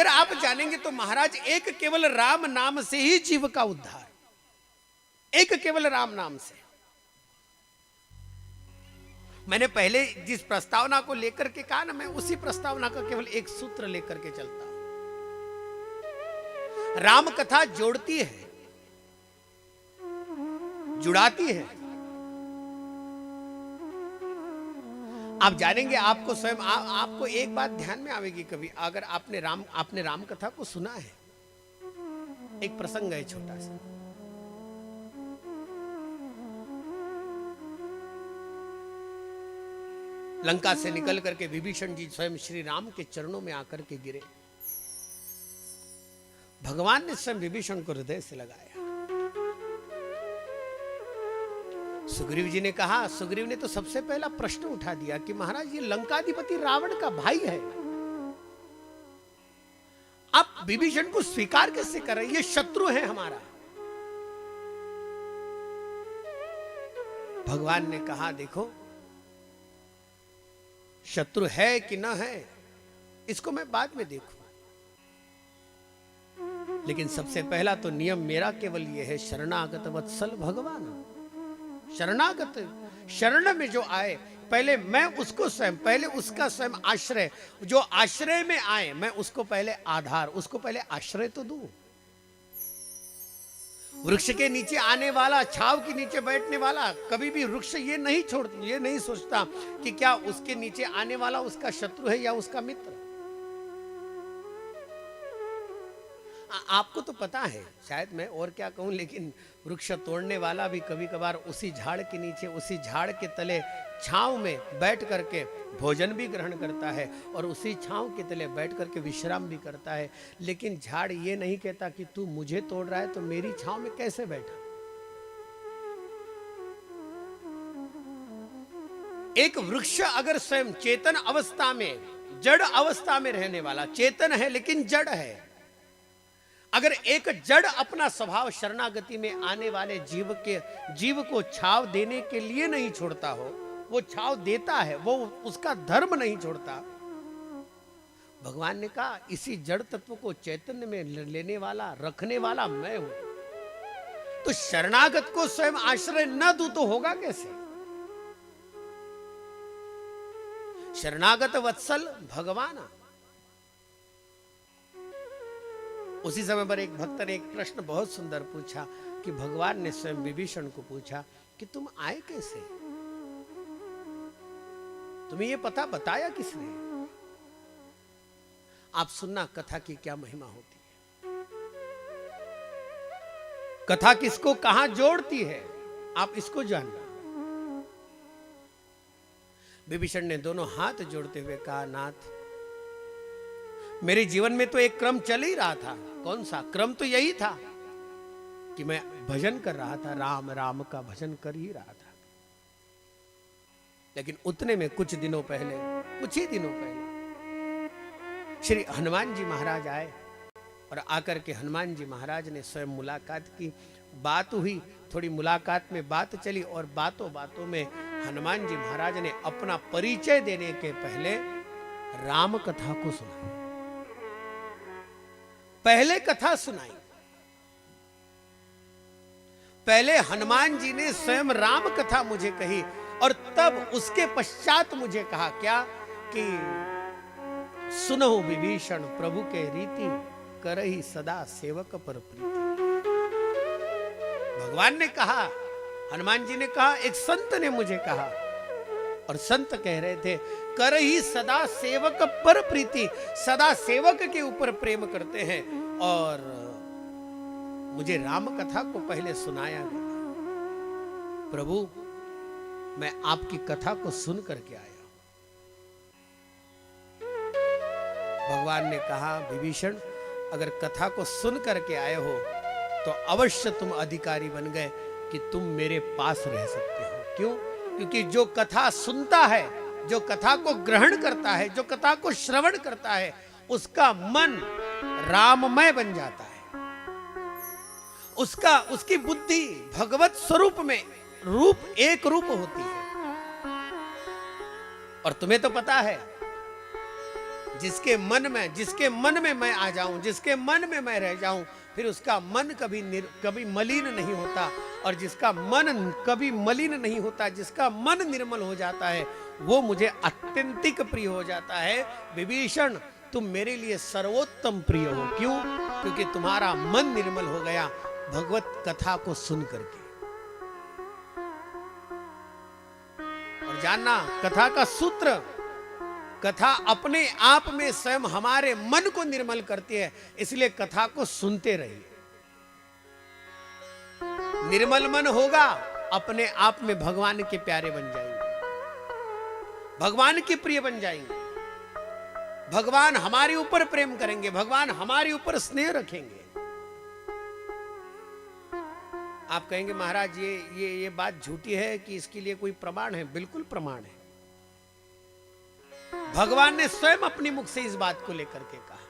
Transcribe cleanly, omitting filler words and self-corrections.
अगर आप जानेंगे तो महाराज एक केवल राम नाम से ही जीव का उद्धार, एक केवल राम नाम से। मैंने पहले जिस प्रस्तावना को लेकर के कहा ना, मैं उसी प्रस्तावना का केवल एक सूत्र लेकर के चलता हूं। राम कथा जोड़ती है, जुड़ाती है। आप जानेंगे, आपको स्वयं आपको एक बात ध्यान में आवेगी कभी, अगर आपने राम कथा को सुना है। एक प्रसंग है छोटा सा। लंका से निकल करके विभीषण जी स्वयं श्री राम के चरणों में आकर के गिरे। भगवान ने स्वयं विभीषण को हृदय से लगाया। सुग्रीव जी ने कहा, सुग्रीव ने तो सबसे पहला प्रश्न उठा दिया कि महाराज ये लंकाधिपति रावण का भाई है, आप विभीषण को स्वीकार कैसे कर रहे हैं? ये शत्रु है हमारा। भगवान ने कहा, देखो शत्रु है कि न है इसको मैं बाद में देखूं, लेकिन सबसे पहला तो नियम मेरा केवल यह है, शरणागत वत्सल भगवान। शरणागत, शरण में जो आए पहले मैं उसको स्वयं, पहले उसका स्वयं आश्रय, जो आश्रय में आए मैं उसको पहले आधार, उसको पहले आश्रय तो दूं। वृक्ष के नीचे आने वाला, छाव के नीचे बैठने वाला, कभी भी वृक्ष ये नहीं सोचता कि क्या उसके नीचे आने वाला उसका शत्रु है या उसका मित्र। आपको तो पता है, शायद मैं और क्या कहूं, लेकिन वृक्ष तोड़ने वाला भी कभी कभार उसी झाड़ के नीचे, उसी झाड़ के तले छांव में बैठ करके भोजन भी ग्रहण करता है और उसी छांव के तले बैठ करके विश्राम भी करता है। लेकिन झाड़ ये नहीं कहता कि तू मुझे तोड़ रहा है तो मेरी छांव में कैसे बैठा। एक वृक्ष अगर स्वयं चेतन अवस्था में, जड़ अवस्था में रहने वाला, चेतन है लेकिन जड़ है, अगर एक जड़ अपना स्वभाव शरणागति में आने वाले जीव को छाव देने के लिए नहीं छोड़ता हो, वो छाव देता है, वो उसका धर्म नहीं छोड़ता। भगवान ने कहा इसी जड़ तत्व को चैतन्य में लेने वाला, रखने वाला मैं हूं। तो शरणागत को स्वयं आश्रय न दूं तो होगा कैसे? शरणागत वत्सल भगवान। उसी समय पर एक भक्त ने एक प्रश्न बहुत सुंदर पूछा कि भगवान ने स्वयं विभीषण को पूछा कि तुम आए कैसे, तुम्हें ये पता बताया किसने? आप सुनना कथा की क्या महिमा होती है, कथा किसको कहां जोड़ती है, आप इसको जानना। विभीषण ने दोनों हाथ जोड़ते हुए कहा, नाथ मेरे जीवन में तो एक क्रम चल ही रहा था। कौन सा क्रम? तो यही था कि मैं भजन कर रहा था, राम राम का भजन कर ही रहा था। लेकिन उतने में कुछ ही दिनों पहले श्री हनुमान जी महाराज आए और आकर के हनुमान जी महाराज ने स्वयं मुलाकात की। बात हुई, थोड़ी मुलाकात में बात चली और बातों बातों में हनुमान जी महाराज ने अपना परिचय देने के पहले राम कथा को सुनाई। पहले कथा सुनाई, पहले हनुमान जी ने स्वयं राम कथा मुझे कही और तब उसके पश्चात मुझे कहा क्या कि सुनहु विभीषण प्रभु के रीति, करहि सदा सेवक पर प्रीति। भगवान ने कहा, हनुमान जी ने कहा, एक संत ने मुझे कहा और संत कह रहे थे करहि सदा सेवक पर प्रीति, सदा सेवक के ऊपर प्रेम करते हैं। और मुझे राम कथा को पहले सुनाया गया। प्रभु मैं आपकी कथा को सुन करके आया। भगवान ने कहा विभीषण अगर कथा को सुन करके आए हो तो अवश्य तुम अधिकारी बन गए कि तुम मेरे पास रह सकते हो। क्यों? क्योंकि जो कथा सुनता है, जो कथा को ग्रहण करता है, जो कथा को श्रवण करता है, उसका मन राममय बन जाता है। उसकी बुद्धि भगवत स्वरूप में एक रूप होती है। और तुम्हें तो पता है जिसके मन में मैं आ जाऊं, जिसके मन में मैं रह जाऊं, फिर उसका मन कभी मलिन नहीं होता। और जिसका मन कभी मलिन नहीं होता, जिसका मन निर्मल हो जाता है, वो मुझे अत्यंतिक प्रिय हो जाता है। विभीषण, तुम मेरे लिए सर्वोत्तम प्रिय हो। क्यों? क्योंकि तुम्हारा मन निर्मल हो गया भगवत कथा को सुन करके। और जानना, कथा का सूत्र, कथा अपने आप में स्वयं हमारे मन को निर्मल करती है, इसलिए कथा को सुनते रहिए। निर्मल मन होगा, अपने आप में भगवान के प्यारे बन जाएंगे, भगवान के प्रिय बन जाएंगे, भगवान हमारे ऊपर प्रेम करेंगे, भगवान हमारे ऊपर स्नेह रखेंगे। आप कहेंगे महाराज ये बात झूठी है कि इसके लिए कोई प्रमाण है? बिल्कुल प्रमाण है। भगवान ने स्वयं अपने मुख से इस बात को लेकर के कहा।